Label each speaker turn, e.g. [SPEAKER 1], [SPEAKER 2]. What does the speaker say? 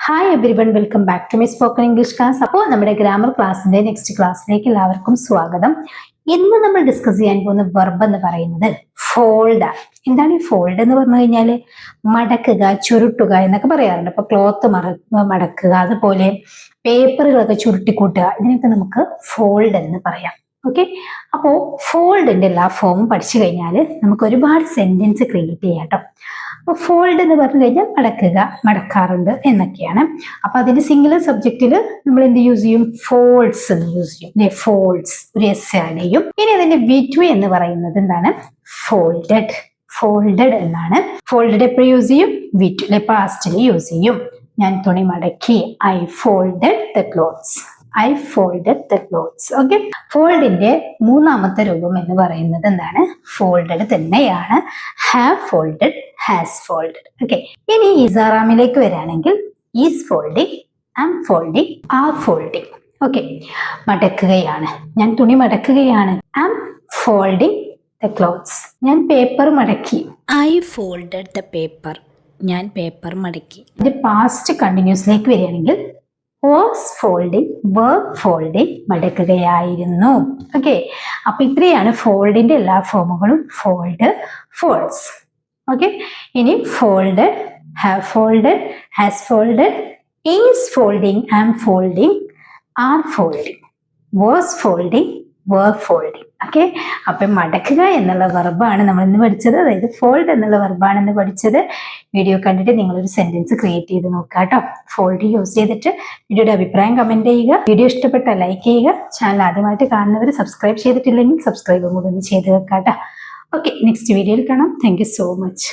[SPEAKER 1] Hi everyone, welcome back to my spoken English class. അപ്പോൾ നമ്മുടെ grammar ക്ലാസ്സിന്റെ next ക്ലാസ്സിലേക്ക് എല്ലാവർക്കും സ്വാഗതം. ഇന്ന് നമ്മൾ ഡിസ്കസ് ചെയ്യാൻ പോകുന്ന വെർബ് എന്ന് പറയുന്നത് ഫോൾഡ് ആണ്. എന്താണ് ഈ ഫോൾഡ് എന്ന് പറഞ്ഞു കഴിഞ്ഞാൽ മടക്കുക, ചുരുട്ടുക എന്നൊക്കെ പറയാറുണ്ട്. അപ്പൊ ക്ലോത്ത് മടക്കുക, അതുപോലെ പേപ്പറുകളൊക്കെ ചുരുട്ടിക്കൂട്ടുക, ഇതിനൊക്കെ നമുക്ക് ഫോൾഡ് എന്ന് പറയാം. ഓക്കെ, അപ്പോൾ ഫോൾഡിന്റെ എല്ലാ ഫോമും പഠിച്ചു കഴിഞ്ഞാൽ നമുക്ക് ഒരുപാട് സെന്റൻസ് ക്രിയേറ്റ് ചെയ്യാം കേട്ടോ. അപ്പൊ ഫോൾഡ് എന്ന് പറഞ്ഞു കഴിഞ്ഞാൽ മടക്കുക, മടക്കാറുണ്ട് എന്നൊക്കെയാണ്. അപ്പൊ അതിന്റെ സിംഗുലർ സബ്ജക്റ്റിൽ നമ്മൾ എന്ത് യൂസ് ചെയ്യും? ഫോൾഡ്സ് എന്ന് യൂസ് ചെയ്യും. ഫോൾഡ്സ് ഒരു എസ് ആഡ് ചെയ്യും. ഇനി അതിന്റെ വിറ്റ് എന്ന് പറയുന്നത് എന്താണ്? ഫോൾഡഡ്. ഫോൾഡഡ് എന്നാണ്. ഫോൾഡഡ് എപ്പോഴും യൂസ് ചെയ്യും? വിറ്റ് പാസ്റ്റിൽ യൂസ് ചെയ്യും. ഞാൻ തുണി മടക്കി. I folded the clothes. I folded the clothes. Okay, ഫോൾഡിന്റെ മൂന്നാമത്തെ രൂപം എന്ന് പറയുന്നത് എന്താണ്? ഫോൾഡഡ് തന്നെയാണ്. Have folded, has folded. Okay, ഇനി ഇസാറാമിലേക്ക് വരികയാണെങ്കിൽ is folding, am folding, are folding. Okay, മടക്കുകയാണ്. ഞാൻ തുണി മടക്കുകയാണ്. Am folding the clothes. ഞാൻ പേപ്പർ മടക്കി. I folded the paper. ഞാൻ പേപ്പർ മടക്കി. ഇത് പാസ്റ്റ് കണ്ടിന്യൂസിലേക്ക് വരികയാണെങ്കിൽ വാസ് ഫോൾഡിങ്, വർക്ക് ഫോൾഡിങ്, മടക്കുകയായിരുന്നു. ഓക്കെ, അപ്പൊ ഇത്രയാണ് ഫോൾഡിന്റെ എല്ലാ ഫോമുകളും. Fold, folds. ഓക്കെ, ഇനി folded, have folded, has folded, is folding, am folding, are folding, was folding, were folding. Okay, അപ്പൊ മടക്കുക എന്നുള്ള വെർബാണ് നമ്മൾ ഇന്ന് പഠിച്ചത്. അതായത് ഫോൾഡ് എന്നുള്ള വെർബാണ് ഇന്ന് പഠിച്ചത്. വീഡിയോ കണ്ടിട്ട് നിങ്ങളൊരു സെന്റൻസ് ക്രിയേറ്റ് ചെയ്ത് നോക്കുക കേട്ടോ. ഫോൾഡ് യൂസ് ചെയ്തിട്ട് വീഡിയോയുടെ അഭിപ്രായം കമന്റ് ചെയ്യുക. വീഡിയോ ഇഷ്ടപ്പെട്ടാൽ ലൈക്ക് ചെയ്യുക. ചാനൽ ആദ്യമായിട്ട് കാണുന്നവർ സബ്സ്ക്രൈബ് ചെയ്തിട്ടില്ലെങ്കിൽ സബ്സ്ക്രൈബും കൂടി ഒന്ന് ചെയ്ത് വെക്കാം കേട്ടോ. ഓക്കെ, നെക്സ്റ്റ് വീഡിയോയിൽ കാണാം. Thank you so much.